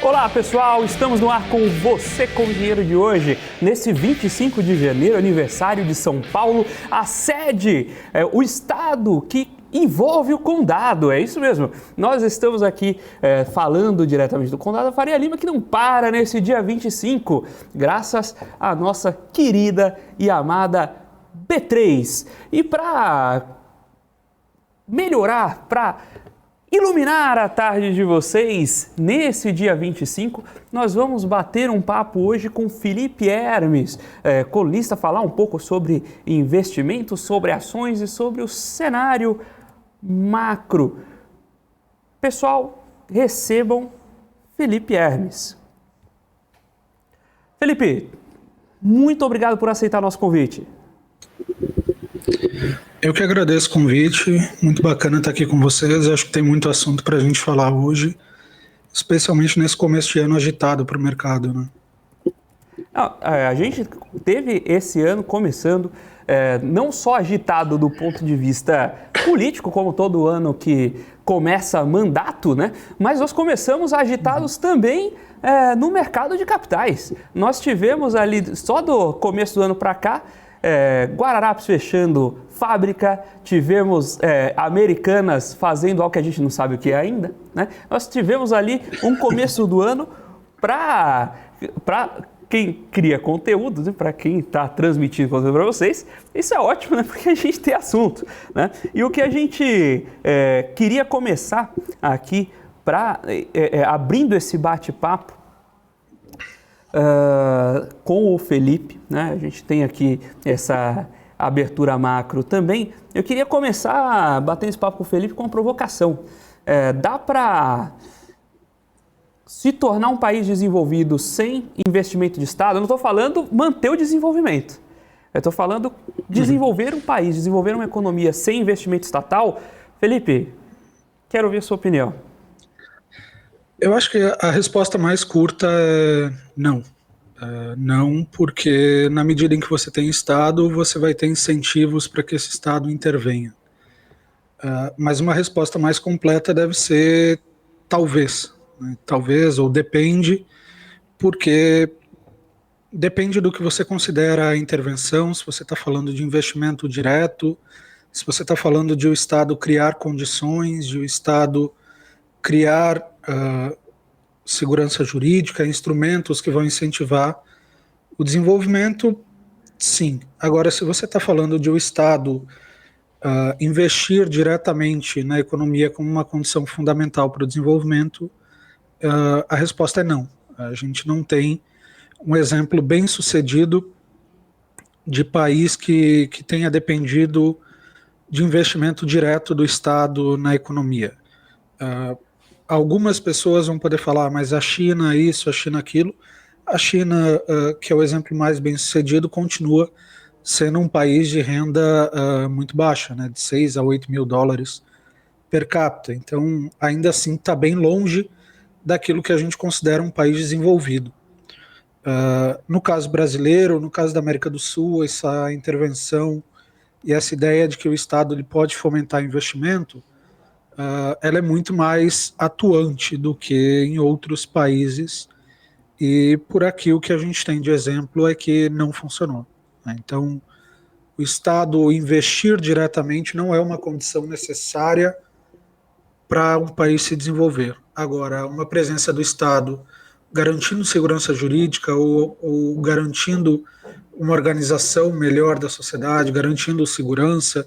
Olá pessoal, estamos no ar com Você como Engenheiro de hoje, nesse 25 de janeiro, aniversário de São Paulo, a sede, o estado que envolve o condado, é isso mesmo. Nós estamos aqui falando diretamente do condado da Faria Lima, que não para nesse dia 25, graças à nossa querida e amada B3. E para melhorar, para iluminar a tarde de vocês, nesse dia 25, nós vamos bater um papo hoje com Felipe Hermes, colunista, falar um pouco sobre investimentos, sobre ações e sobre o cenário macro. Pessoal, recebam Felipe Hermes. Felipe, muito obrigado por aceitar nosso convite. Eu que agradeço o convite, muito bacana estar aqui com vocês. Acho que tem muito assunto para a gente falar hoje, especialmente nesse começo de ano agitado para o mercado, né? A gente teve esse ano começando não só agitado do ponto de vista político, como todo ano que começa mandato, né? Mas nós começamos agitados também no mercado de capitais. Nós tivemos ali, só do começo do ano para cá, Guararapes fechando fábrica, tivemos Americanas fazendo algo que a gente não sabe o que é ainda, né? Nós tivemos ali um começo do ano para quem cria conteúdo, né? Para quem está transmitindo conteúdo para vocês, isso é ótimo, né? Porque a gente tem assunto, né? E o que a gente queria começar aqui, abrindo esse bate-papo, com o Felipe, né? A gente tem aqui essa abertura macro também. Eu queria começar batendo esse papo com o Felipe com uma provocação. Dá para se tornar um país desenvolvido sem investimento de Estado? Eu não estou falando manter o desenvolvimento. Eu estou falando desenvolver um país, desenvolver uma economia sem investimento estatal. Felipe, quero ouvir a sua opinião. Eu acho que a resposta mais curta é não. Não, porque na medida em que você tem Estado, você vai ter incentivos para que esse Estado intervenha. Mas uma resposta mais completa deve ser talvez. Né? Talvez, ou depende, porque depende do que você considera a intervenção, se você está falando de investimento direto, se você está falando de o Estado criar condições, de o Estado criar segurança jurídica, instrumentos que vão incentivar o desenvolvimento, sim. Agora, se você está falando de o Estado investir diretamente na economia como uma condição fundamental para o desenvolvimento, a resposta é não. A gente não tem um exemplo bem sucedido de país que tenha dependido de investimento direto do Estado na economia. Algumas pessoas vão poder falar, mas a China isso, a China aquilo. A China, que é o exemplo mais bem sucedido, continua sendo um país de renda muito baixa, né, de 6 a 8 mil dólares per capita. Então, ainda assim, está bem longe daquilo que a gente considera um país desenvolvido. No caso brasileiro, no caso da América do Sul, essa intervenção e essa ideia de que o Estado ele pode fomentar investimento, ela é muito mais atuante do que em outros países, e por aqui o que a gente tem de exemplo é que não funcionou. Né? Então, o Estado investir diretamente não é uma condição necessária para um país se desenvolver. Agora, uma presença do Estado garantindo segurança jurídica ou garantindo uma organização melhor da sociedade, garantindo segurança,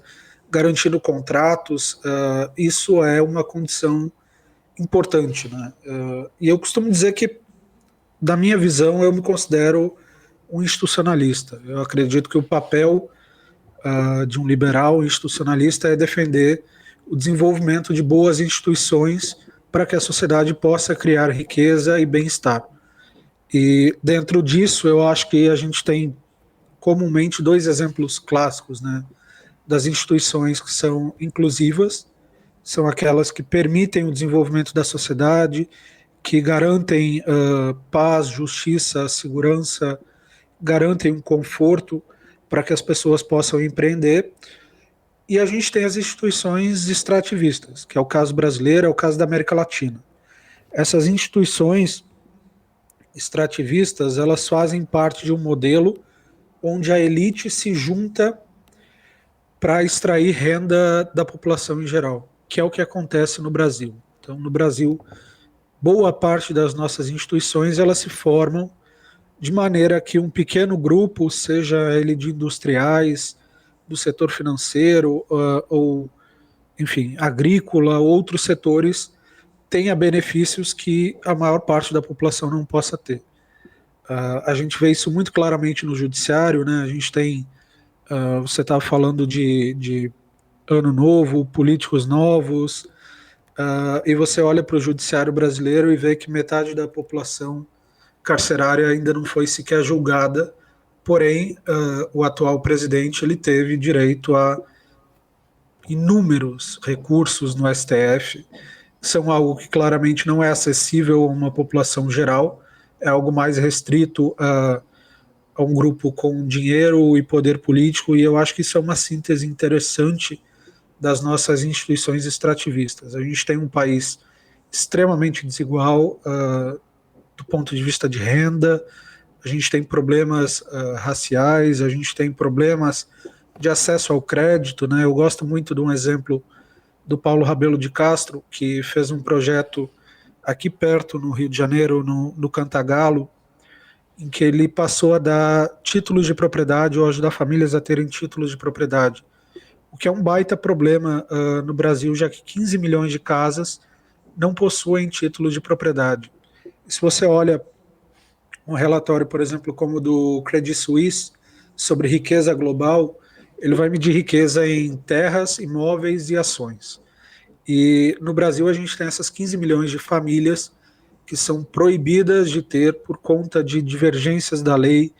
garantindo contratos, isso é uma condição importante. Né? E eu costumo dizer que, da minha visão, eu me considero um institucionalista. Eu acredito que o papel de um liberal institucionalista é defender o desenvolvimento de boas instituições para que a sociedade possa criar riqueza e bem-estar. E dentro disso, eu acho que a gente tem comumente dois exemplos clássicos, né, das instituições que são inclusivas, são aquelas que permitem o desenvolvimento da sociedade, que garantem paz, justiça, segurança, garantem um conforto para que as pessoas possam empreender. E a gente tem as instituições extrativistas, que é o caso brasileiro, é o caso da América Latina. Essas instituições, extrativistas, elas fazem parte de um modelo onde a elite se junta para extrair renda da população em geral, que é o que acontece no Brasil. Então, no Brasil, boa parte das nossas instituições elas se formam de maneira que um pequeno grupo, seja ele de industriais, do setor financeiro, ou, enfim, agrícola, outros setores, tenha benefícios que a maior parte da população não possa ter. A gente vê isso muito claramente no judiciário, né? A gente tem, você estava falando de ano novo, políticos novos, e você olha para o judiciário brasileiro e vê que metade da população carcerária ainda não foi sequer julgada, porém, o atual presidente ele teve direito a inúmeros recursos no STF, são algo que claramente não é acessível a uma população geral, é algo mais restrito a um grupo com dinheiro e poder político, e eu acho que isso é uma síntese interessante das nossas instituições extrativistas. A gente tem um país extremamente desigual do ponto de vista de renda, a gente tem problemas raciais, a gente tem problemas de acesso ao crédito, né? Eu gosto muito de um exemplo do Paulo Rabelo de Castro, que fez um projeto aqui perto, no Rio de Janeiro, no Cantagalo, em que ele passou a dar títulos de propriedade ou ajudar famílias a terem títulos de propriedade, o que é um baita problema no Brasil, já que 15 milhões de casas não possuem títulos de propriedade. E se você olha um relatório, por exemplo, como o do Credit Suisse, sobre riqueza global, ele vai medir riqueza em terras, imóveis e ações. E no Brasil a gente tem essas 15 milhões de famílias que são proibidas de ter por conta de divergências da lei,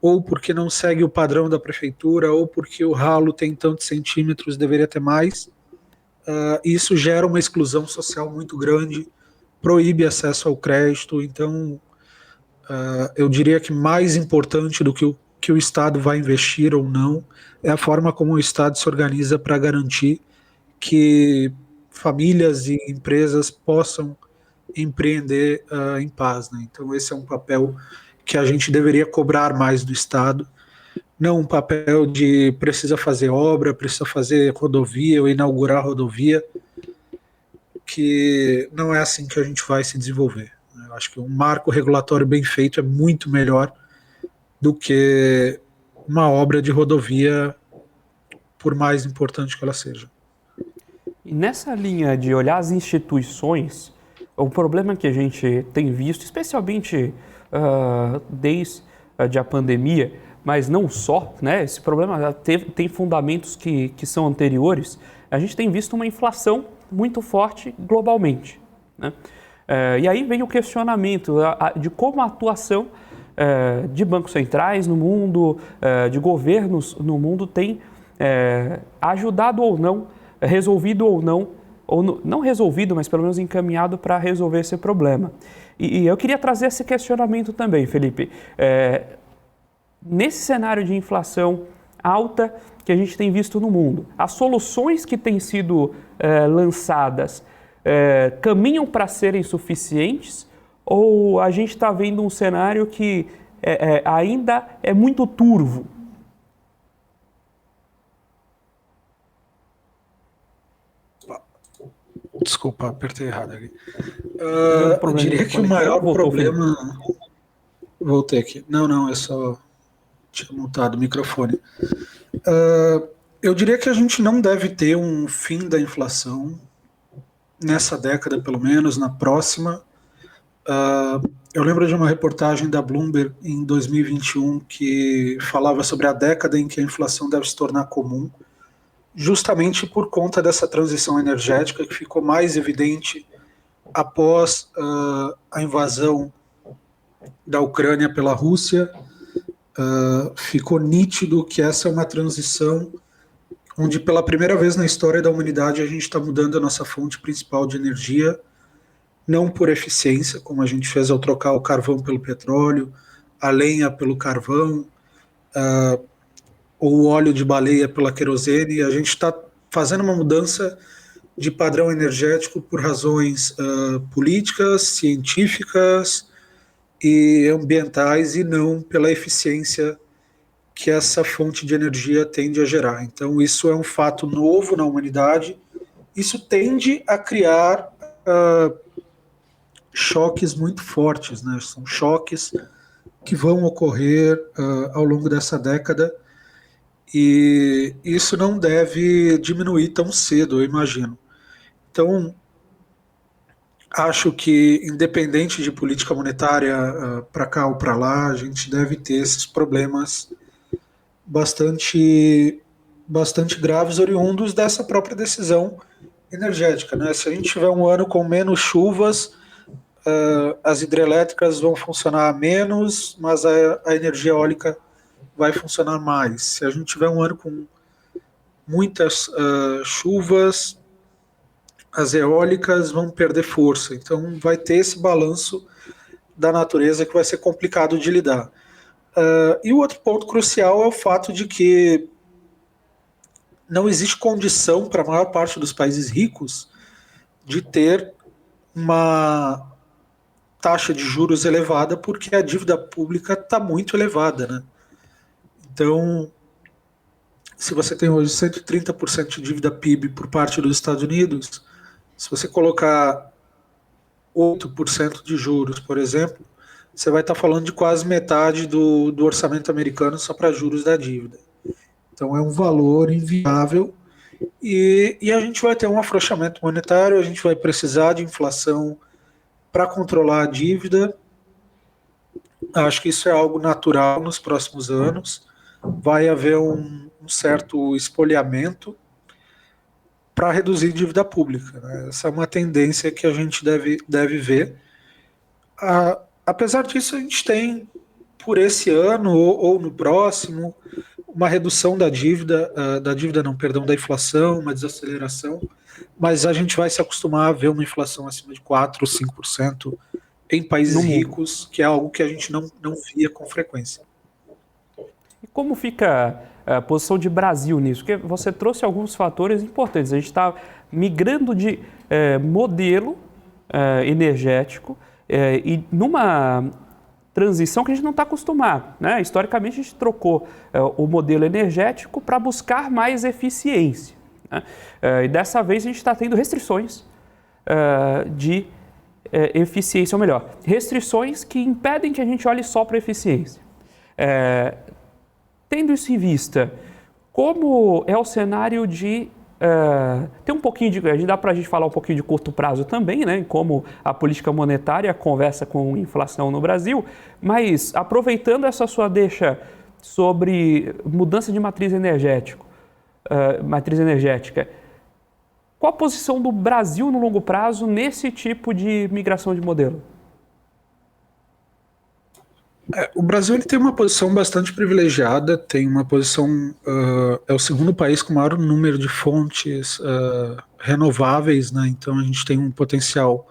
ou porque não segue o padrão da prefeitura, ou porque o ralo tem tantos centímetros, deveria ter mais. Isso gera uma exclusão social muito grande, proíbe acesso ao crédito. Então, eu diria que mais importante do que o Estado vai investir ou não é a forma como o Estado se organiza para garantir que famílias e empresas possam empreender em paz, né? Então esse é um papel que a gente deveria cobrar mais do Estado, não um papel de precisa fazer obra, precisa fazer rodovia ou inaugurar rodovia, que não é assim que a gente vai se desenvolver. Eu acho que um marco regulatório bem feito é muito melhor do que uma obra de rodovia, por mais importante que ela seja. E nessa linha de olhar as instituições, o problema que a gente tem visto, especialmente desde a pandemia, mas não só, né? Esse problema tem fundamentos que são anteriores. A gente tem visto uma inflação muito forte globalmente, né? E aí vem o questionamento de como a atuação de bancos centrais no mundo, de governos no mundo tem ajudado ou não, resolvido ou não resolvido, mas pelo menos encaminhado para resolver esse problema. E eu queria trazer esse questionamento também, Felipe. Nesse cenário de inflação alta que a gente tem visto no mundo, as soluções que têm sido lançadas caminham para serem suficientes, ou a gente está vendo um cenário que ainda é muito turvo? Desculpa, apertei errado aqui. Eu diria que o maior problema... Voltei aqui. Não, eu só tinha mutado o microfone. Eu diria que a gente não deve ter um fim da inflação nessa década, pelo menos, na próxima. Eu lembro de uma reportagem da Bloomberg em 2021 que falava sobre a década em que a inflação deve se tornar comum, justamente por conta dessa transição energética que ficou mais evidente após a invasão da Ucrânia pela Rússia. Ficou nítido que essa é uma transição onde pela primeira vez na história da humanidade a gente está mudando a nossa fonte principal de energia, não por eficiência, como a gente fez ao trocar o carvão pelo petróleo, a lenha pelo carvão, ou o óleo de baleia pela querosene. A gente está fazendo uma mudança de padrão energético por razões políticas, científicas, e ambientais e não pela eficiência que essa fonte de energia tende a gerar. Então, isso é um fato novo na humanidade. Isso tende a criar choques muito fortes, né? São choques que vão ocorrer ao longo dessa década e isso não deve diminuir tão cedo, eu imagino. Então, acho que, independente de política monetária para cá ou para lá, a gente deve ter esses problemas bastante, bastante graves oriundos dessa própria decisão energética, né? Se a gente tiver um ano com menos chuvas, as hidrelétricas vão funcionar menos, mas a energia eólica vai funcionar mais. Se a gente tiver um ano com muitas chuvas, as eólicas vão perder força. Então, vai ter esse balanço da natureza que vai ser complicado de lidar. E o outro ponto crucial é o fato de que não existe condição para a maior parte dos países ricos de ter uma taxa de juros elevada, porque a dívida pública está muito elevada, né? Então, se você tem hoje 130% de dívida PIB por parte dos Estados Unidos, se você colocar 8% de juros, por exemplo, você vai estar falando de quase metade do orçamento americano só para juros da dívida. Então é um valor inviável e a gente vai ter um afrouxamento monetário, a gente vai precisar de inflação para controlar a dívida. Acho que isso é algo natural nos próximos anos. Vai haver um certo espoliamento para reduzir dívida pública, né? Essa é uma tendência que a gente deve ver. Apesar disso, a gente tem, por esse ano ou no próximo, uma redução da inflação, uma desaceleração, mas a gente vai se acostumar a ver uma inflação acima de 4%, 5% em países ricos, que é algo que a gente não via com frequência. E como fica a posição de Brasil nisso? Porque você trouxe alguns fatores importantes. A gente está migrando de modelo energético e numa transição que a gente não está acostumado, né? Historicamente, a gente trocou o modelo energético para buscar mais eficiência, né? E dessa vez a gente está tendo restrições de eficiência, ou melhor, restrições que impedem que a gente olhe só para a eficiência. Tendo isso em vista, como é o cenário de... tem um pouquinho de... Dá para a gente falar um pouquinho de curto prazo também, né? Como a política monetária conversa com inflação no Brasil, mas aproveitando essa sua deixa sobre mudança de matriz energética, qual a posição do Brasil no longo prazo nesse tipo de migração de modelo? O Brasil ele tem uma posição bastante privilegiada, tem uma posição, é o segundo país com o maior número de fontes renováveis, né? Então a gente tem um potencial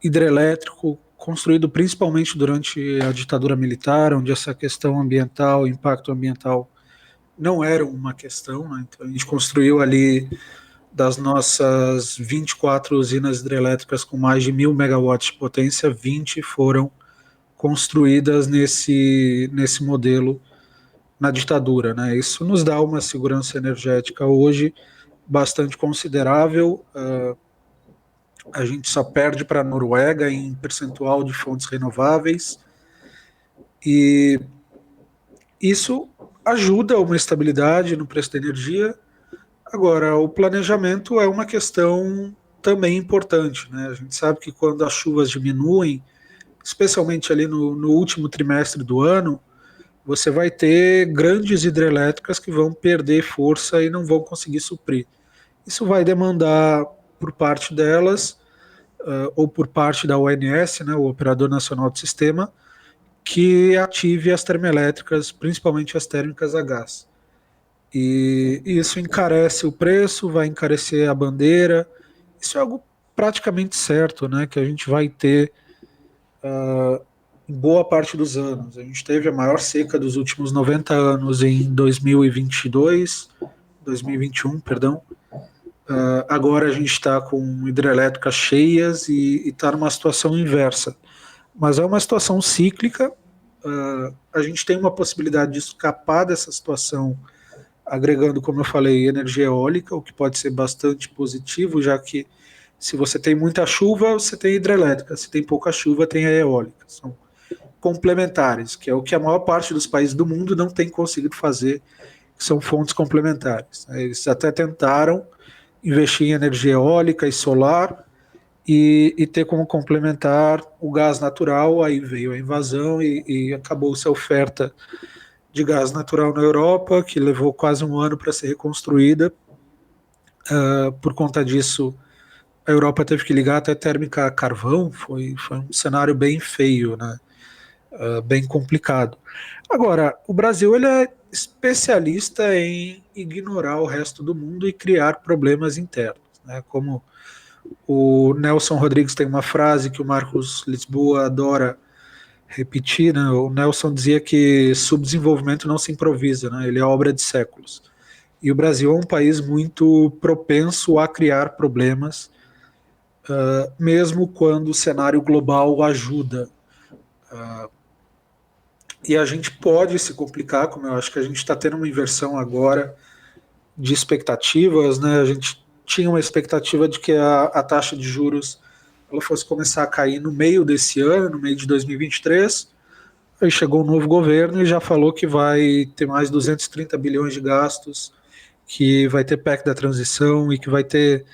hidrelétrico construído principalmente durante a ditadura militar, onde essa questão ambiental, impacto ambiental, não era uma questão, né? Então a gente construiu ali, das nossas 24 usinas hidrelétricas com mais de 1.000 megawatts de potência, 20 foram construídas nesse modelo na ditadura, né? Isso nos dá uma segurança energética hoje bastante considerável. A gente só perde para a Noruega em percentual de fontes renováveis e isso ajuda a uma estabilidade no preço da energia. Agora, o planejamento é uma questão também importante, né? A gente sabe que quando as chuvas diminuem, especialmente ali no último trimestre do ano, você vai ter grandes hidrelétricas que vão perder força e não vão conseguir suprir. Isso vai demandar, por parte delas, ou por parte da ONS, né, o Operador Nacional do Sistema, que ative as termoelétricas, principalmente as térmicas a gás. E isso encarece o preço, vai encarecer a bandeira. Isso é algo praticamente certo, né, que a gente vai ter em boa parte dos anos. A gente teve a maior seca dos últimos 90 anos em 2021, perdão. Agora a gente está com hidrelétricas cheias e está numa situação inversa. Mas é uma situação cíclica. A gente tem uma possibilidade de escapar dessa situação agregando, como eu falei, energia eólica, o que pode ser bastante positivo, já que se você tem muita chuva, você tem hidrelétrica, se tem pouca chuva, tem a eólica. São complementares, que é o que a maior parte dos países do mundo não tem conseguido fazer, que são fontes complementares. Eles até tentaram investir em energia eólica e solar e ter como complementar o gás natural, aí veio a invasão e acabou-se a oferta de gás natural na Europa, que levou quase um ano para ser reconstruída. Por conta disso, a Europa teve que ligar até térmica a carvão, foi um cenário bem feio, né? Bem complicado. Agora, o Brasil ele é especialista em ignorar o resto do mundo e criar problemas internos, né? Como o Nelson Rodrigues tem uma frase que o Marcos Lisboa adora repetir, né? O Nelson dizia que subdesenvolvimento não se improvisa, né? Ele é obra de séculos. E o Brasil é um país muito propenso a criar problemas, mesmo quando o cenário global ajuda. E a gente pode se complicar, como eu acho que a gente está tendo uma inversão agora de expectativas, né? A gente tinha uma expectativa de que a taxa de juros ela fosse começar a cair no meio desse ano, no meio de 2023. Aí chegou um novo governo e já falou que vai ter mais 230 bilhões de gastos, que vai ter PEC da transição e que vai ter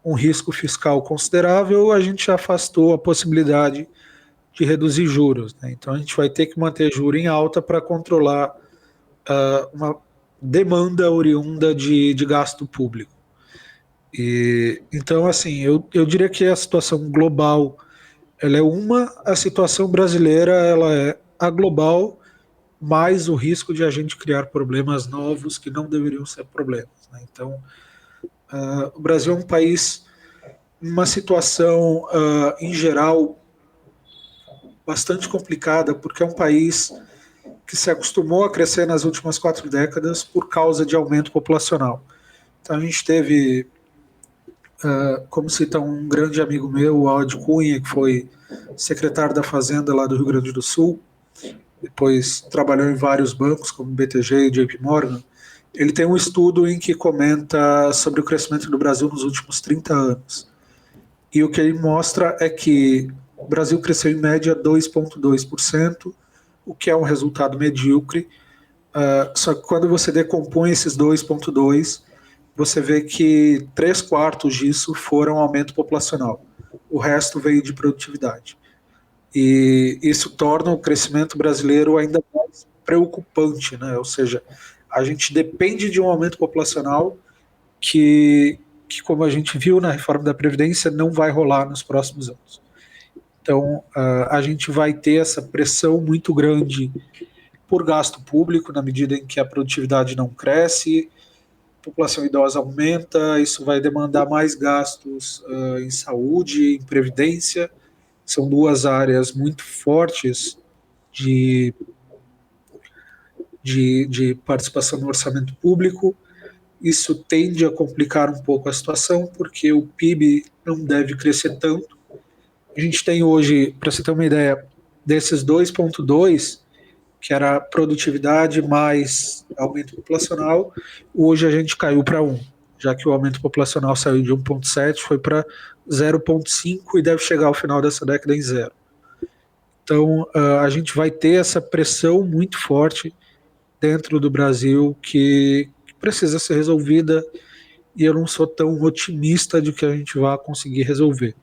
um risco fiscal considerável. A gente já afastou a possibilidade de reduzir juros, né? Então a gente vai ter que manter juro em alta para controlar uma demanda oriunda de gasto público. Então, assim, eu diria que a situação global ela é uma, a situação brasileira ela é a global, mais o risco de a gente criar problemas novos que não deveriam ser problemas, né? Então, o Brasil é um país numa situação, em geral, bastante complicada, porque é um país que se acostumou a crescer nas últimas 4 décadas por causa de aumento populacional. Então a gente teve, como cita um grande amigo meu, o Aldo Cunha, que foi secretário da Fazenda lá do Rio Grande do Sul, depois trabalhou em vários bancos, como BTG e JP Morgan. Ele tem um estudo em que comenta sobre o crescimento do Brasil nos últimos 30 anos. E o que ele mostra é que o Brasil cresceu em média 2,2%, o que é um resultado medíocre. Só que quando você decompõe esses 2,2%, você vê que 3/4 disso foram aumento populacional. O resto veio de produtividade. E isso torna o crescimento brasileiro ainda mais preocupante, né? Ou seja, a gente depende de um aumento populacional que, como a gente viu na reforma da Previdência, não vai rolar nos próximos anos. Então, a gente vai ter essa pressão muito grande por gasto público, na medida em que a produtividade não cresce, a população idosa aumenta, isso vai demandar mais gastos em saúde, em previdência. São duas áreas muito fortes de participação no orçamento público. Isso tende a complicar um pouco a situação, porque o PIB não deve crescer tanto. A gente tem hoje, para você ter uma ideia, desses 2,2, que era produtividade mais aumento populacional, hoje a gente caiu para 1, já que o aumento populacional saiu de 1,7, foi para 0,5 e deve chegar ao final dessa década em 0. Então, a gente vai ter essa pressão muito forte dentro do Brasil que precisa ser resolvida, e eu não sou tão otimista de que a gente vai conseguir resolver.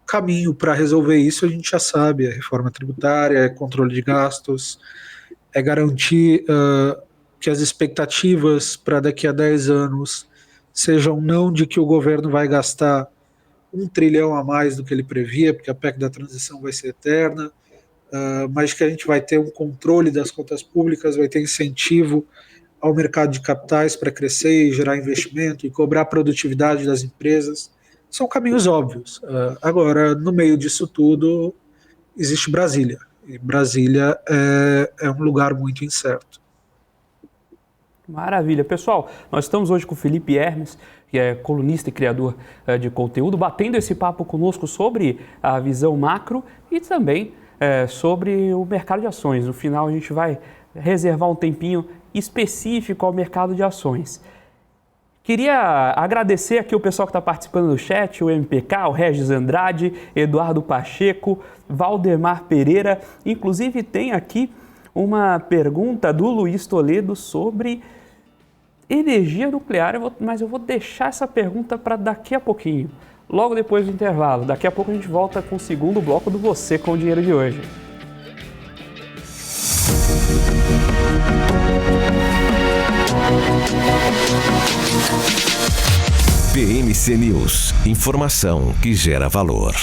Caminho para resolver isso a gente já sabe: é reforma tributária, é controle de gastos, é garantir que as expectativas para daqui a 10 anos sejam não de que o governo vai gastar 1 trilhão a mais do que ele previa, porque a PEC da transição vai ser eterna, mas que a gente vai ter um controle das contas públicas, vai ter incentivo ao mercado de capitais para crescer e gerar investimento e cobrar a produtividade das empresas. São caminhos óbvios. Agora, no meio disso tudo, existe Brasília. E Brasília é um lugar muito incerto. Maravilha. Pessoal, nós estamos hoje com o Felipe Hermes, que é colunista e criador de conteúdo, batendo esse papo conosco sobre a visão macro e também sobre o mercado de ações. No final a gente vai reservar um tempinho específico ao mercado de ações. Queria agradecer aqui o pessoal que está participando do chat, o MPK, o Regis Andrade, Eduardo Pacheco, Valdemar Pereira. Inclusive tem aqui uma pergunta do Luiz Toledo sobre energia nuclear, mas eu vou deixar essa pergunta para daqui a pouquinho, logo depois do intervalo. Daqui a pouco a gente volta com o segundo bloco do Você com o Dinheiro de hoje. BMC News, informação que gera valor.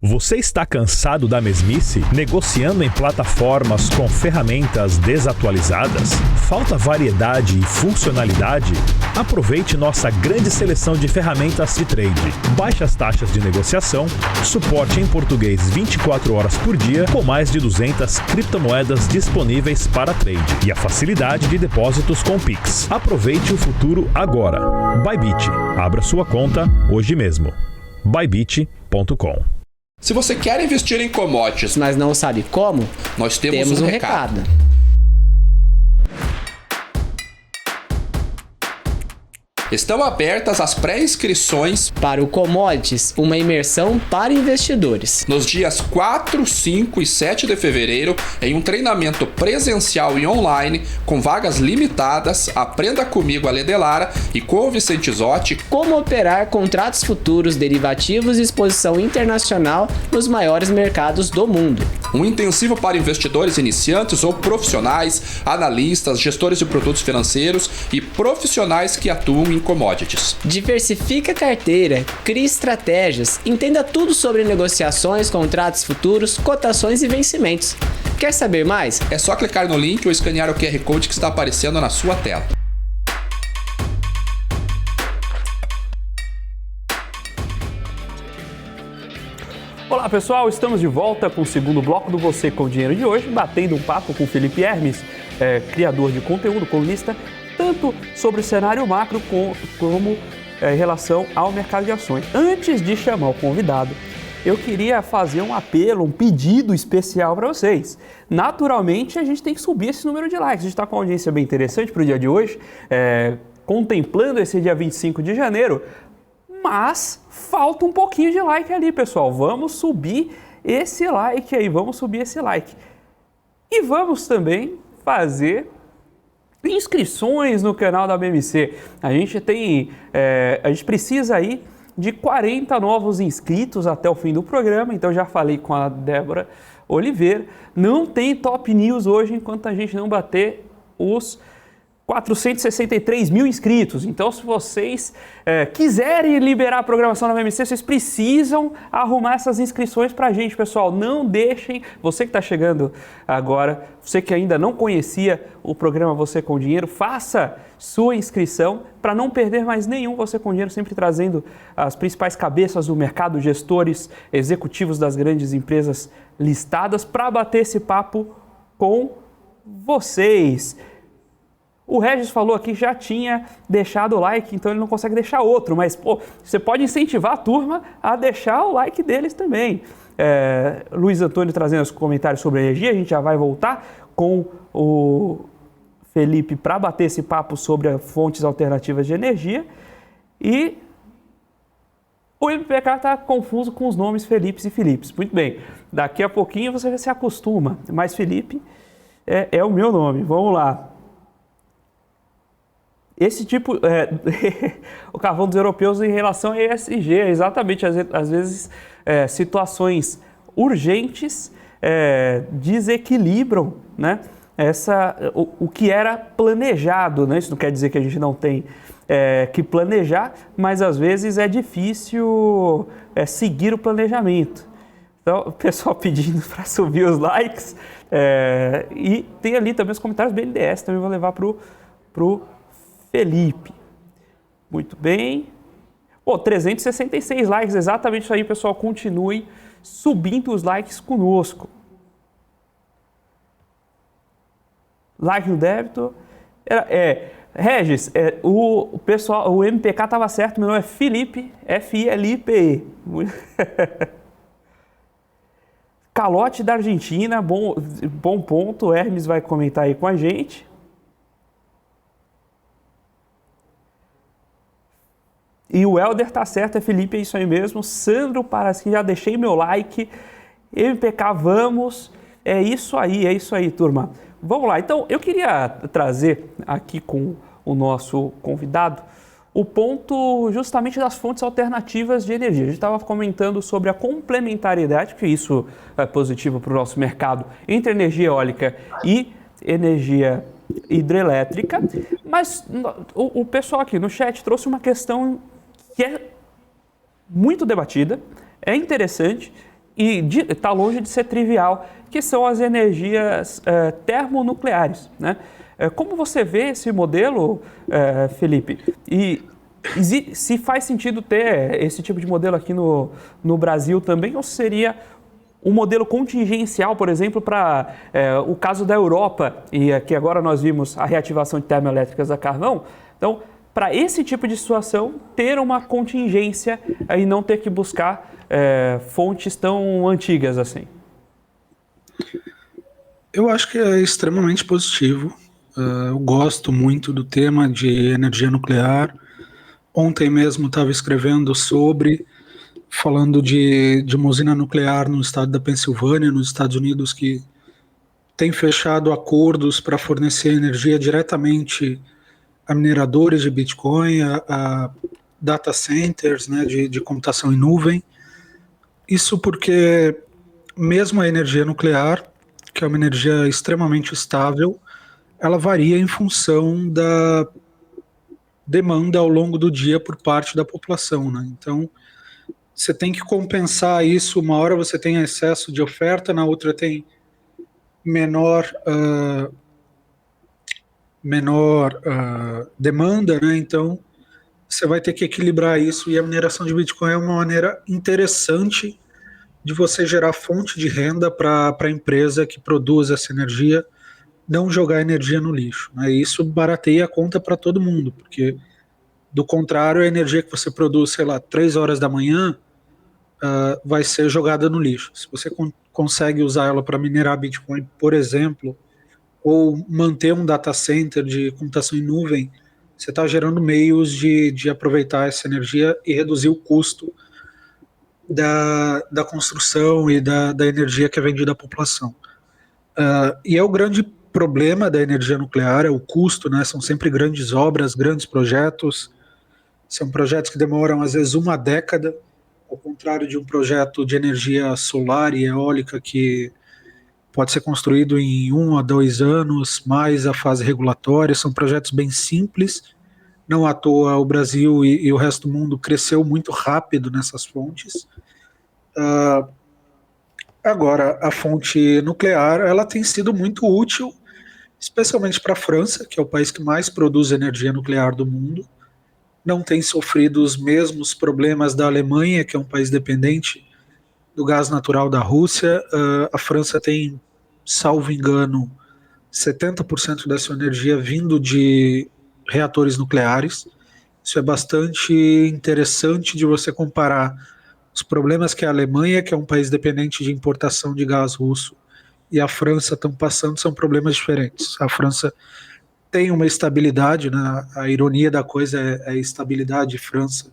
Você está cansado da mesmice? Negociando em plataformas com ferramentas desatualizadas? Falta variedade e funcionalidade? Aproveite nossa grande seleção de ferramentas de trade. Baixas taxas de negociação, suporte em português 24 horas por dia, com mais de 200 criptomoedas disponíveis para trade e a facilidade de depósitos com Pix. Aproveite o futuro agora. Bybit. Abra sua conta hoje mesmo. Bybit.com. Se você quer investir em commodities, mas não sabe como, nós temos um recado. Estão abertas as pré-inscrições para o Commodities, uma imersão para investidores. Nos dias 4, 5 e 7 de fevereiro, em um treinamento presencial e online, com vagas limitadas, aprenda comigo, Ale Delara, e com o Vicente Zotti, como operar contratos futuros, derivativos e exposição internacional nos maiores mercados do mundo. Um intensivo para investidores iniciantes ou profissionais, analistas, gestores de produtos financeiros e profissionais que atuam em commodities. Diversifique a carteira, crie estratégias, entenda tudo sobre negociações, contratos futuros, cotações e vencimentos. Quer saber mais? É só clicar no link ou escanear o QR Code que está aparecendo na sua tela. Olá pessoal, estamos de volta com o segundo bloco do Você com o Dinheiro de hoje, batendo um papo com o Felipe Hermes, criador de conteúdo, colunista, tanto sobre o cenário macro como em relação ao mercado de ações. Antes de chamar o convidado, eu queria fazer um apelo, um pedido especial para vocês. Naturalmente, a gente tem que subir esse número de likes. A gente está com uma audiência bem interessante para o dia de hoje, contemplando esse dia 25 de janeiro, mas falta um pouquinho de like ali, pessoal. Vamos subir esse like aí, E vamos também fazer inscrições no canal da BMC. A gente precisa aí de 40 novos inscritos até o fim do programa, então já falei com a Débora Oliveira. Não tem Top News hoje enquanto a gente não bater os 463 mil inscritos. Então, se vocês quiserem liberar a programação da BMC, vocês precisam arrumar essas inscrições para a gente, pessoal. Não deixem, você que está chegando agora, você que ainda não conhecia o programa Você com Dinheiro, faça sua inscrição para não perder mais nenhum Você com Dinheiro, sempre trazendo as principais cabeças do mercado, gestores, executivos das grandes empresas listadas, para bater esse papo com vocês. O Regis falou aqui que já tinha deixado o like, então ele não consegue deixar outro, mas você pode incentivar a turma a deixar o like deles também. Luiz Antônio trazendo os comentários sobre a energia, a gente já vai voltar com o Felipe para bater esse papo sobre as fontes alternativas de energia. E o MPK está confuso com os nomes Felipes e Filipes. Muito bem, daqui a pouquinho você se acostuma, mas Felipe é o meu nome. Vamos lá. Esse tipo, o carvão dos europeus em relação a ESG, exatamente, às vezes situações urgentes desequilibram, né, o que era planejado, né? Isso não quer dizer que a gente não tem que planejar, mas às vezes é difícil seguir o planejamento. Então, o pessoal pedindo para subir os likes. E tem ali também os comentários BNDES, também vou levar para o Felipe. Muito bem. 366 likes, exatamente isso aí, pessoal. Continuem subindo os likes conosco. Like no débito. Regis, o pessoal, o MPK estava certo, meu nome é Felipe, F-I-L-I-P-E. Calote da Argentina, bom ponto, o Hermes vai comentar aí com a gente. E o Helder tá certo, Felipe, é isso aí mesmo. Sandro Parasquim, já deixei meu like. MPK, vamos. É isso aí, turma. Vamos lá, então eu queria trazer aqui com o nosso convidado o ponto justamente das fontes alternativas de energia. A gente estava comentando sobre a complementariedade, que isso é positivo para o nosso mercado, entre energia eólica e energia hidrelétrica, mas o pessoal aqui no chat trouxe uma questão que é muito debatida, é interessante e está longe de ser trivial, que são as energias termonucleares, né? Como você vê esse modelo, Felipe? E se faz sentido ter esse tipo de modelo aqui no Brasil também, ou seria um modelo contingencial, por exemplo, para o caso da Europa, e aqui agora nós vimos a reativação de termoelétricas a carvão? Então, para esse tipo de situação, ter uma contingência e não ter que buscar fontes tão antigas assim? Eu acho que é extremamente positivo. Eu gosto muito do tema de energia nuclear. Ontem mesmo estava escrevendo falando de uma usina nuclear no estado da Pensilvânia, nos Estados Unidos, que tem fechado acordos para fornecer energia diretamente a mineradores de Bitcoin, a data centers, né, de computação em nuvem. Isso porque mesmo a energia nuclear, que é uma energia extremamente estável, ela varia em função da demanda ao longo do dia por parte da população, né? Então, você tem que compensar isso. Uma hora você tem excesso de oferta, na outra tem menor demanda, né? Então, você vai ter que equilibrar isso, e a mineração de Bitcoin é uma maneira interessante de você gerar fonte de renda para a empresa que produz essa energia, não jogar energia no lixo, né? E isso barateia a conta para todo mundo, porque do contrário, a energia que você produz, sei lá, 3 horas da manhã, vai ser jogada no lixo. Se você consegue usar ela para minerar Bitcoin, por exemplo, ou manter um data center de computação em nuvem, você está gerando meios de aproveitar essa energia e reduzir o custo da construção e da energia que é vendida à população. E é o grande problema da energia nuclear, é o custo, né? São sempre grandes obras, grandes projetos, são projetos que demoram às vezes uma década, ao contrário de um projeto de energia solar e eólica que pode ser construído em 1 a 2 anos, mais a fase regulatória. São projetos bem simples, não à toa o Brasil e o resto do mundo cresceu muito rápido nessas fontes. Agora, a fonte nuclear, ela tem sido muito útil, especialmente para a França, que é o país que mais produz energia nuclear do mundo. Não tem sofrido os mesmos problemas da Alemanha, que é um país dependente do gás natural da Rússia. A França tem, salvo engano, 70% da sua energia vindo de reatores nucleares. Isso é bastante interessante de você comparar os problemas que a Alemanha, que é um país dependente de importação de gás russo, e a França estão passando, são problemas diferentes. A França tem uma estabilidade, né? A ironia da coisa é estabilidade e França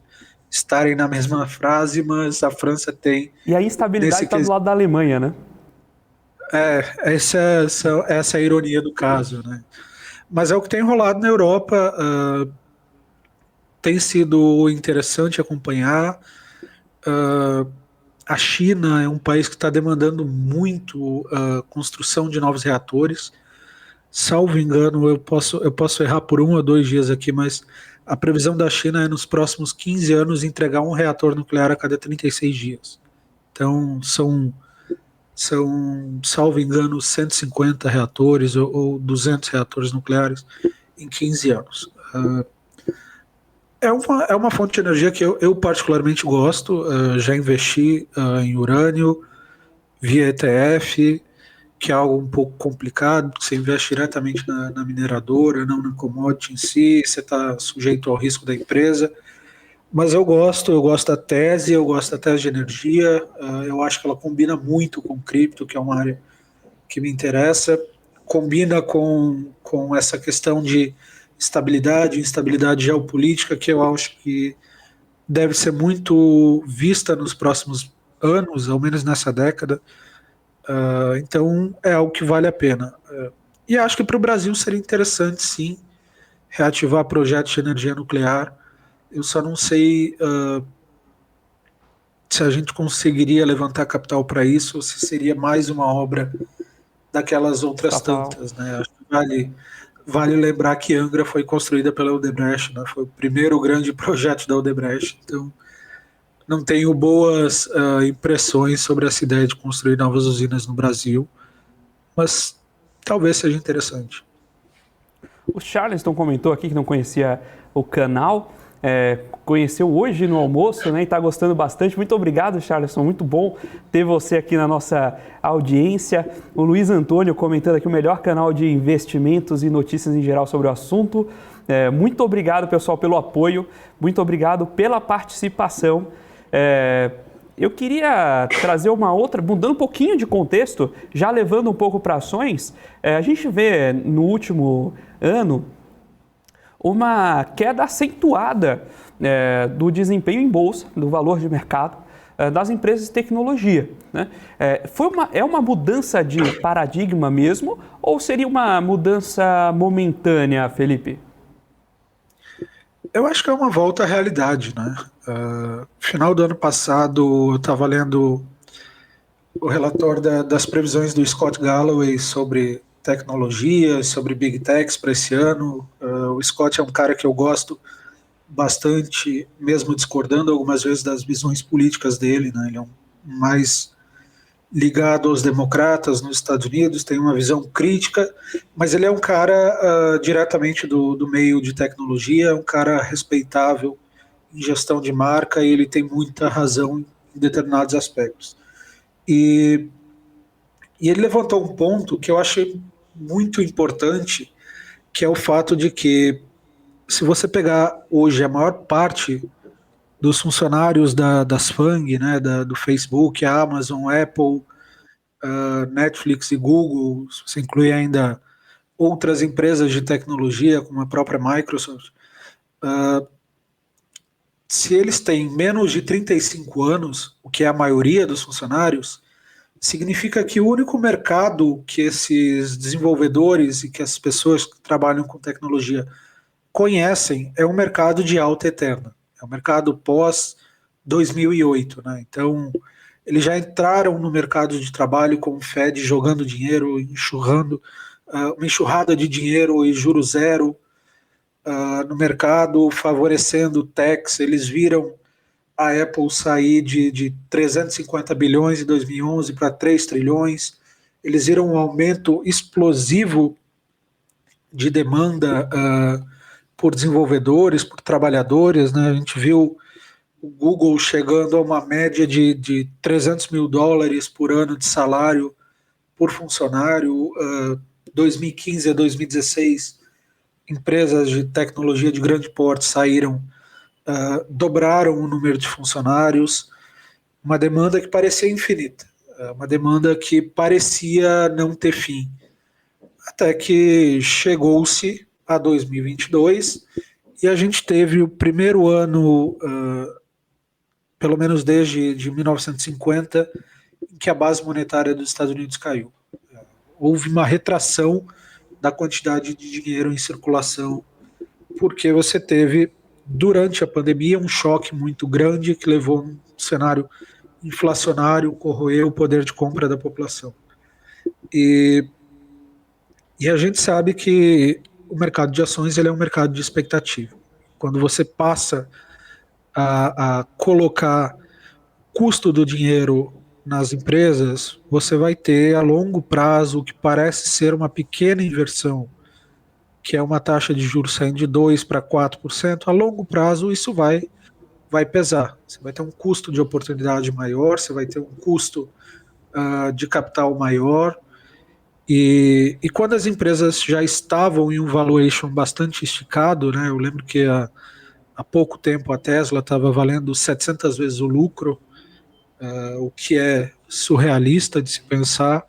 estarem na mesma frase, mas a França tem... E a instabilidade está do lado da Alemanha, né? Essa é a ironia do caso, né? Mas é o que tem rolado na Europa. Tem sido interessante acompanhar. A China é um país que está demandando muito construção de novos reatores. Salvo engano, eu posso errar por 1 ou 2 dias aqui, mas a previsão da China é nos próximos 15 anos entregar um reator nuclear a cada 36 dias. Então, são salvo engano, 150 reatores ou 200 reatores nucleares em 15 anos. É uma fonte de energia que eu particularmente gosto, já investi em urânio via ETF, que é algo um pouco complicado, porque você investe diretamente na mineradora, não na commodity em si, você está sujeito ao risco da empresa, mas eu gosto da tese, eu gosto da tese de energia, eu acho que ela combina muito com cripto, que é uma área que me interessa, combina com essa questão de estabilidade, instabilidade geopolítica, que eu acho que deve ser muito vista nos próximos anos, ao menos nessa década. Então é algo que vale a pena. E acho que para o Brasil seria interessante, sim, reativar projetos de energia nuclear. Eu só não sei se a gente conseguiria levantar capital para isso, ou se seria mais uma obra daquelas outras tantas, né? Acho que vale lembrar que Angra foi construída pela Odebrecht, né? Foi o primeiro grande projeto da Odebrecht, então não tenho boas impressões sobre essa ideia de construir novas usinas no Brasil, mas talvez seja interessante. O Charleston comentou aqui que não conhecia o canal, conheceu hoje no almoço, né, e está gostando bastante. Muito obrigado, Charleston, muito bom ter você aqui na nossa audiência. O Luiz Antônio comentando aqui o melhor canal de investimentos e notícias em geral sobre o assunto. Muito obrigado, pessoal, pelo apoio, muito obrigado pela participação. Eu queria trazer uma outra, mudando um pouquinho de contexto, já levando um pouco para ações. A gente vê no último ano uma queda acentuada do desempenho em bolsa, do valor de mercado das empresas de tecnologia, né? É uma mudança de paradigma mesmo, ou seria uma mudança momentânea, Felipe? Eu acho que é uma volta à realidade, né? Final do ano passado, eu estava lendo o relatório das previsões do Scott Galloway sobre tecnologia, sobre Big Techs para esse ano. O Scott é um cara que eu gosto bastante, mesmo discordando algumas vezes das visões políticas dele, né? Ele é mais ligado aos democratas nos Estados Unidos, tem uma visão crítica, mas ele é um cara diretamente do meio de tecnologia, é um cara respeitável em gestão de marca, e ele tem muita razão em determinados aspectos. E ele levantou um ponto que eu achei muito importante, que é o fato de que, se você pegar hoje a maior parte dos funcionários das FANG, né, do Facebook, Amazon, Apple, Netflix e Google, se você inclui ainda outras empresas de tecnologia, como a própria Microsoft, se eles têm menos de 35 anos, o que é a maioria dos funcionários, significa que o único mercado que esses desenvolvedores e que as pessoas que trabalham com tecnologia conhecem é um mercado de alta eterna. É um mercado pós-2008, né? Então, eles já entraram no mercado de trabalho com o Fed jogando dinheiro, enxurrando, uma enxurrada de dinheiro e juros zero no mercado, favorecendo techs. Eles viram a Apple sair de 350 bilhões em 2011 para 3 trilhões. Eles viram um aumento explosivo de demanda por desenvolvedores, por trabalhadores, né? A gente viu o Google chegando a uma média de 300 mil dólares por ano de salário por funcionário. 2015 a 2016, empresas de tecnologia de grande porte saíram, dobraram o número de funcionários, uma demanda que parecia infinita, uma demanda que parecia não ter fim, até que chegou-se a 2022 e a gente teve o primeiro ano, pelo menos desde 1950, em que a base monetária dos Estados Unidos caiu. Houve uma retração da quantidade de dinheiro em circulação, porque você teve, durante a pandemia, um choque muito grande que levou a um cenário inflacionário, corroeu o poder de compra da população. E a gente sabe que o mercado de ações ele é um mercado de expectativa. Quando você passa a colocar custo do dinheiro nas empresas, você vai ter a longo prazo o que parece ser uma pequena inversão, que é uma taxa de juros saindo de 2% para 4%. A longo prazo isso vai pesar. Você vai ter um custo de oportunidade maior, você vai ter um custo de capital maior, e quando as empresas já estavam em um valuation bastante esticado, né, eu lembro que há pouco tempo a Tesla estava valendo 700 vezes o lucro, o que é surrealista de se pensar.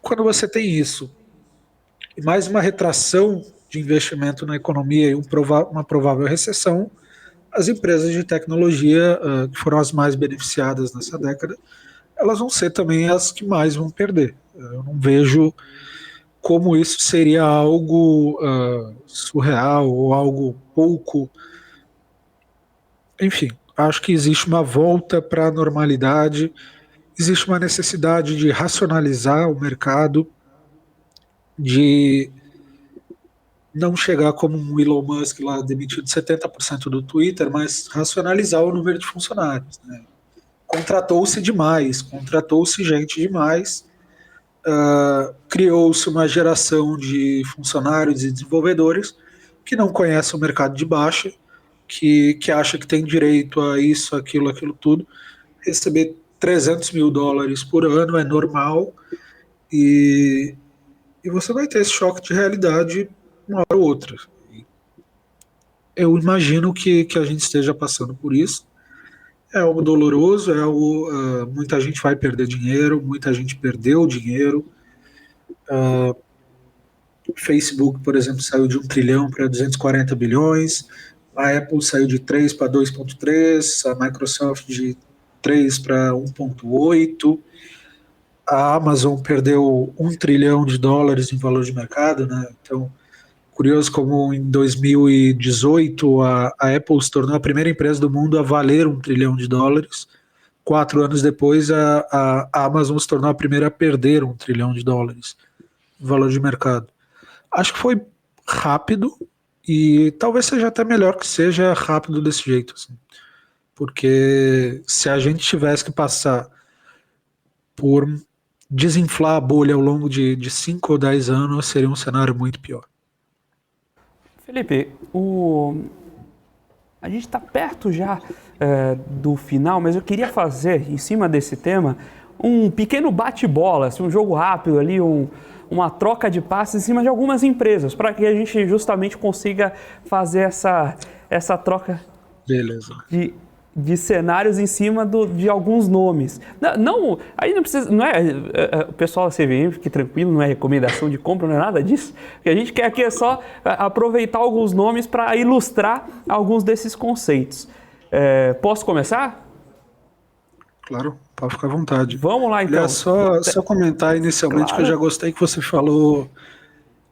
Quando você tem isso, e mais uma retração de investimento na economia e uma provável recessão, as empresas de tecnologia, que foram as mais beneficiadas nessa década, elas vão ser também as que mais vão perder. Eu não vejo como isso seria algo surreal ou algo pouco. Enfim, acho que existe uma volta para a normalidade, existe uma necessidade de racionalizar o mercado, de não chegar como um Elon Musk lá demitido 70% do Twitter, mas racionalizar o número de funcionários, né? Contratou-se demais, contratou-se gente demais, criou-se uma geração de funcionários e desenvolvedores que não conhecem o mercado de baixa, que acha que tem direito a isso, aquilo tudo. Receber $300 mil por ano é normal, e você vai ter esse choque de realidade uma hora ou outra. Eu imagino que a gente esteja passando por isso. É algo doloroso, muita gente vai perder dinheiro, muita gente perdeu dinheiro. Facebook, por exemplo, saiu de 1 trilhão para 240 bilhões, a Apple saiu de 3 para 2,3, a Microsoft de 3 para 1,8, a Amazon perdeu $1 trilhão em valor de mercado, né? Então, curioso como em 2018 a Apple se tornou a primeira empresa do mundo a valer $1 trilhão. 4 anos depois a Amazon se tornou a primeira a perder $1 trilhão em valor de mercado. Acho que foi rápido, e talvez seja até melhor que seja rápido desse jeito, assim. Porque se a gente tivesse que passar por desinflar a bolha ao longo de 5 ou 10 anos, seria um cenário muito pior. Felipe, a gente está perto já do final, mas eu queria fazer, em cima desse tema, um pequeno bate-bola, assim, um jogo rápido ali, uma troca de passes em cima de algumas empresas, para que a gente justamente consiga fazer essa troca. Beleza. De cenários em cima de alguns nomes. Não, aí não precisa, não é, o pessoal da CVM, fique tranquilo, não é recomendação de compra, não é nada disso. O que a gente quer aqui é só aproveitar alguns nomes para ilustrar alguns desses conceitos. Posso começar? Claro, pode ficar à vontade. Vamos lá, então. Aliás, só comentar inicialmente, claro, que eu já gostei que você falou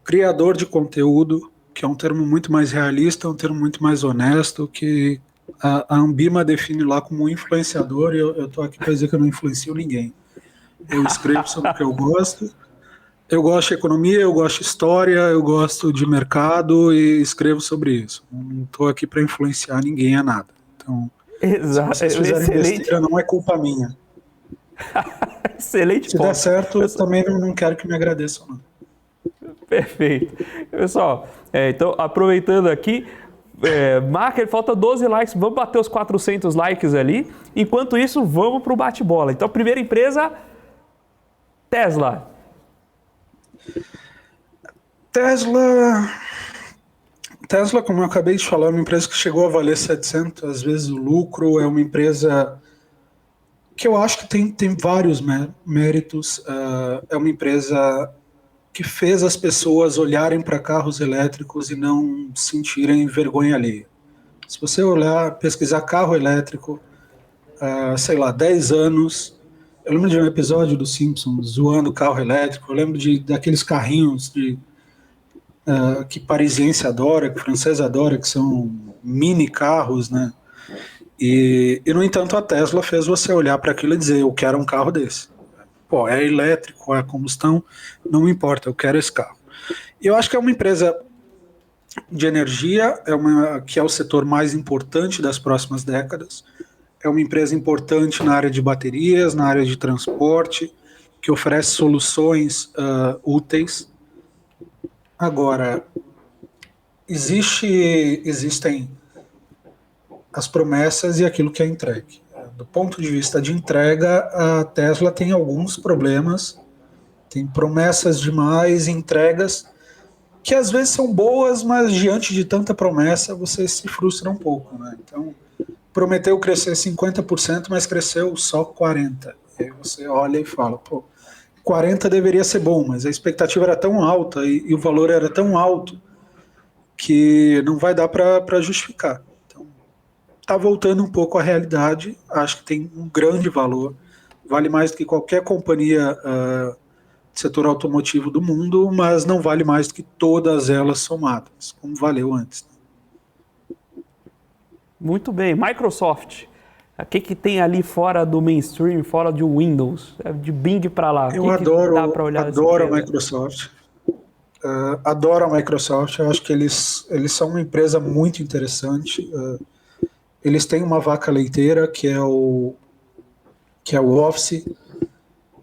criador de conteúdo, que é um termo muito mais realista, um termo muito mais honesto, que a Ambima define lá como influenciador, e eu estou aqui para dizer que eu não influencio ninguém. Eu escrevo sobre o que eu gosto. Eu gosto de economia, eu gosto de história, eu gosto de mercado e escrevo sobre isso. Não estou aqui para influenciar ninguém a nada. Então, exato, se vocês fizerem besteira, não é culpa minha. Excelente Se ponto. der certo, eu também não quero que me agradeçam, não. Perfeito. Pessoal, então, aproveitando aqui, marca, falta 12 likes, vamos bater os 400 likes ali. Enquanto isso, vamos para o bate-bola. Então, a primeira empresa, Tesla. Tesla, como eu acabei de falar, é uma empresa que chegou a valer 700 vezes o lucro, é uma empresa que eu acho que tem vários méritos, é uma empresa que fez as pessoas olharem para carros elétricos e não sentirem vergonha alheia. Se você olhar, pesquisar carro elétrico, sei lá, 10 anos, eu lembro de um episódio dos Simpsons zoando carro elétrico, eu lembro daqueles carrinhos que parisiense adora, que francês adora, que são mini carros, né? E, no entanto, a Tesla fez você olhar para aquilo e dizer, eu quero um carro desse. Pô, é elétrico, é combustão, não me importa, eu quero esse carro. E eu acho que é uma empresa de energia, que é o setor mais importante das próximas décadas. É uma empresa importante na área de baterias, na área de transporte, que oferece soluções úteis. Agora, existem as promessas e aquilo que é entregue. Do ponto de vista de entrega, a Tesla tem alguns problemas, tem promessas demais, entregas que às vezes são boas, mas diante de tanta promessa você se frustra um pouco, né? Então, prometeu crescer 50%, mas cresceu só 40%. E aí você olha e fala, pô, 40 deveria ser bom, mas a expectativa era tão alta e o valor era tão alto que não vai dar para justificar. Então, está voltando um pouco à realidade, acho que tem um grande valor, vale mais do que qualquer companhia do setor automotivo do mundo, mas não vale mais do que todas elas somadas, como valeu antes. Muito bem. Microsoft. O que tem ali fora do mainstream, fora de Windows? De Bing para lá. Eu adoro a Microsoft. Adoro a Microsoft. Eu acho que eles são uma empresa muito interessante. Eles têm uma vaca leiteira, que é o Office.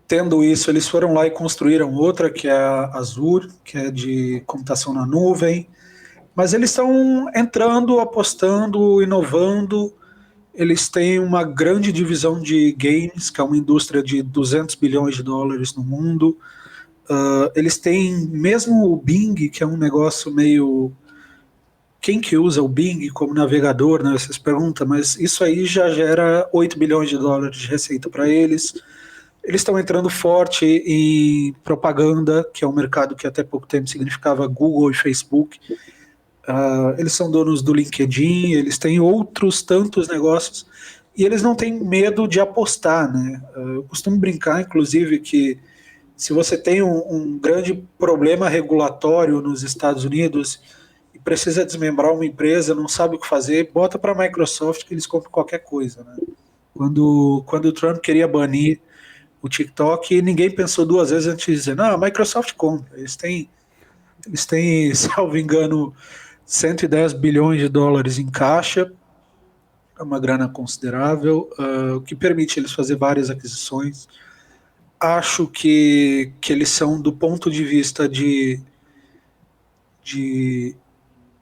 Tendo isso, eles foram lá e construíram outra, que é a Azure, que é de computação na nuvem. Mas eles estão entrando, apostando, inovando. Eles têm uma grande divisão de games, que é uma indústria de 200 bilhões de dólares no mundo. Eles têm mesmo o Bing, que é um negócio meio... Quem que usa o Bing como navegador, né? Vocês perguntam, mas isso aí já gera 8 bilhões de dólares de receita para eles. Eles estão entrando forte em propaganda, que é um mercado que até pouco tempo significava Google e Facebook. Eles são donos do LinkedIn, eles têm outros tantos negócios e eles não têm medo de apostar, né? Eu costumo brincar, inclusive, que se você tem um grande problema regulatório nos Estados Unidos e precisa desmembrar uma empresa, não sabe o que fazer, bota para a Microsoft que eles compram qualquer coisa, né? Quando o Trump queria banir o TikTok, ninguém pensou duas vezes antes de dizer, não, a Microsoft compra. Eles têm, salvo engano, 110 bilhões de dólares em caixa, é uma grana considerável, o que permite eles fazer várias aquisições. Acho que eles são, do ponto de vista de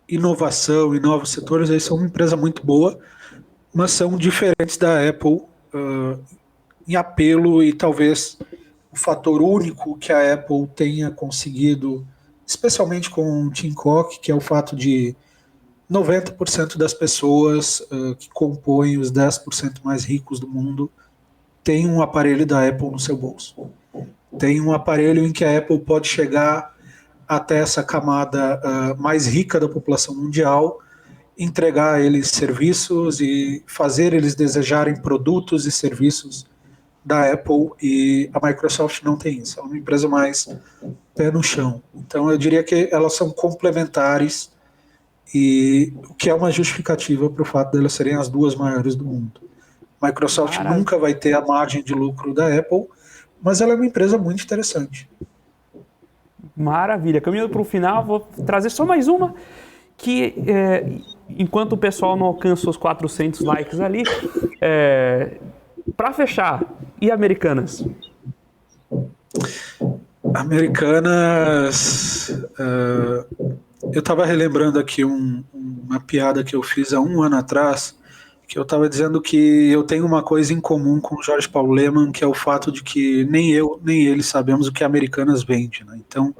inovação e novos setores, eles são uma empresa muito boa, mas são diferentes da Apple em apelo, e talvez o fator único que a Apple tenha conseguido, especialmente com o Tim Cook, que é o fato de 90% das pessoas que compõem os 10% mais ricos do mundo tem um aparelho da Apple no seu bolso. Tem um aparelho em que a Apple pode chegar até essa camada mais rica da população mundial, entregar a eles serviços e fazer eles desejarem produtos e serviços da Apple, e a Microsoft não tem isso. É uma empresa mais pé no chão. Então eu diria que elas são complementares, e o que é uma justificativa para o fato de elas serem as duas maiores do mundo. A Microsoft nunca vai ter a margem de lucro da Apple, mas ela é uma empresa muito interessante. Maravilha. Caminhando para o final, vou trazer só mais uma, que enquanto o pessoal não alcança os 400 likes ali, para fechar, e Americanas? Americanas, eu estava relembrando aqui uma piada que eu fiz há um ano atrás, que eu estava dizendo que eu tenho uma coisa em comum com o Jorge Paulo Lemann, que é o fato de que nem eu nem ele sabemos o que a Americanas vende, né? Então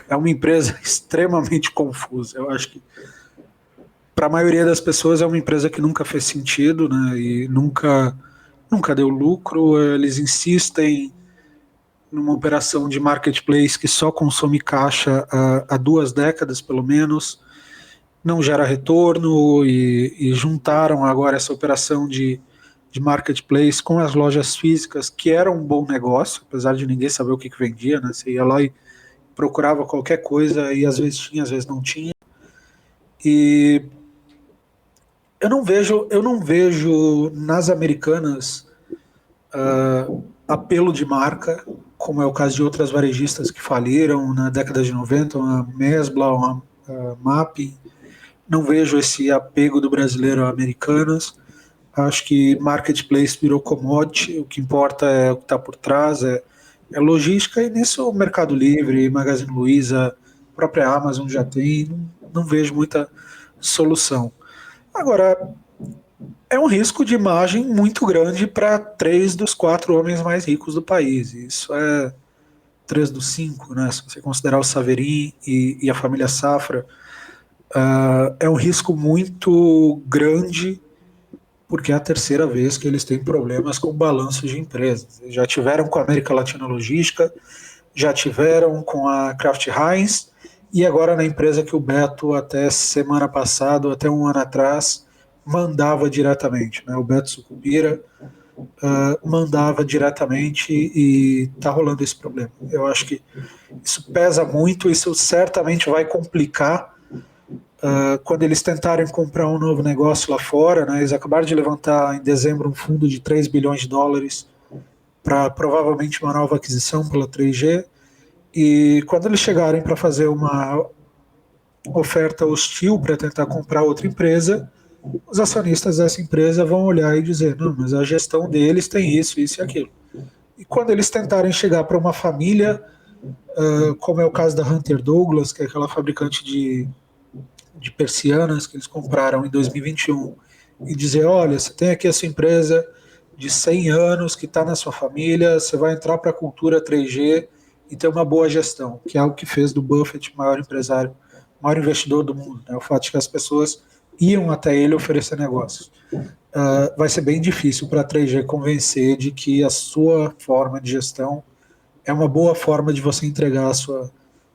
é uma empresa extremamente confusa. Eu acho que para a maioria das pessoas é uma empresa que nunca fez sentido, né? E nunca deu lucro. Eles insistem numa operação de marketplace que só consome caixa há 2 décadas, pelo menos, não gera retorno, e juntaram agora essa operação de marketplace com as lojas físicas, que era um bom negócio, apesar de ninguém saber o que vendia, né? Você ia lá e procurava qualquer coisa, e às vezes tinha, às vezes não tinha. E eu não vejo nas Americanas apelo de marca, como é o caso de outras varejistas que faliram na década de 90, a Mesbla, Mapping. Não vejo esse apego do brasileiro a Americanas. Acho que marketplace virou commodity, o que importa é o que está por trás, é logística, e nisso o Mercado Livre, Magazine Luiza, a própria Amazon já tem, não vejo muita solução. Agora, é um risco de imagem muito grande para 3 dos 4 homens mais ricos do país. Isso é 3 dos 5, né? Se você considerar o Saverin e a família Safra, é um risco muito grande, porque é a terceira vez que eles têm problemas com balanços de empresas. Já tiveram com a América Latina Logística, já tiveram com a Kraft Heinz, e agora na empresa que o Beto, até semana passada, até um ano atrás, mandava diretamente, né? O Beto Sucupira mandava diretamente, e está rolando esse problema. Eu acho que isso pesa muito, isso certamente vai complicar quando eles tentarem comprar um novo negócio lá fora, né? Eles acabaram de levantar em dezembro um fundo de 3 bilhões de dólares para provavelmente uma nova aquisição pela 3G, e quando eles chegarem para fazer uma oferta hostil para tentar comprar outra empresa, os acionistas dessa empresa vão olhar e dizer, não, mas a gestão deles tem isso, isso e aquilo. E quando eles tentarem chegar para uma família, como é o caso da Hunter Douglas, que é aquela fabricante de persianas que eles compraram em 2021, e dizer, olha, você tem aqui essa empresa de 100 anos que está na sua família, você vai entrar para a cultura 3G e ter uma boa gestão, que é algo que fez do Buffett o maior empresário, o maior investidor do mundo, né? O fato de que as pessoas iam até ele oferecer negócios. Vai ser bem difícil para a 3G convencer de que a sua forma de gestão é uma boa forma de você entregar a sua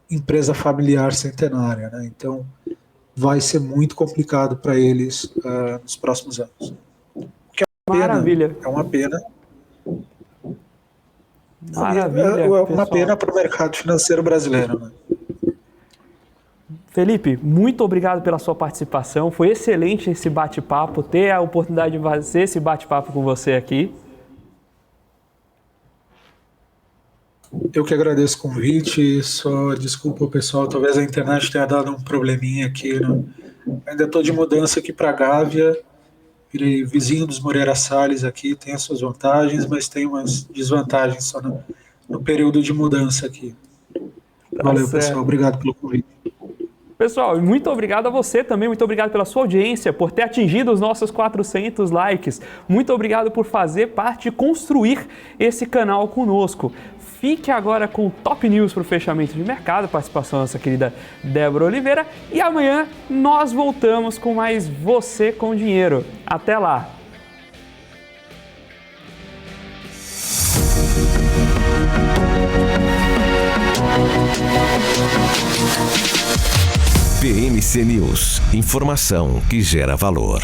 empresa familiar centenária, né? Então, vai ser muito complicado para eles nos próximos anos. Que é uma Maravilha. Pena, é uma pena. Maravilha, É uma pessoal. pena para o mercado financeiro brasileiro, né? Felipe, muito obrigado pela sua participação. Foi excelente esse bate-papo, ter a oportunidade de fazer esse bate-papo com você aqui. Eu que agradeço o convite. Só desculpa, pessoal, talvez a internet tenha dado um probleminha aqui, né? Ainda estou de mudança aqui para Gávea, virei vizinho dos Moreira Salles aqui, tem as suas vantagens, mas tem umas desvantagens só no período de mudança aqui. Valeu, certo. pessoal, obrigado pelo convite. Pessoal, muito obrigado a você também, muito obrigado pela sua audiência, por ter atingido os nossos 400 likes. Muito obrigado por fazer parte e construir esse canal conosco. Fique agora com o Top News para o fechamento de mercado, participação da nossa querida Débora Oliveira. E amanhã nós voltamos com mais Você com Dinheiro. Até lá! PMC News. Informação que gera valor.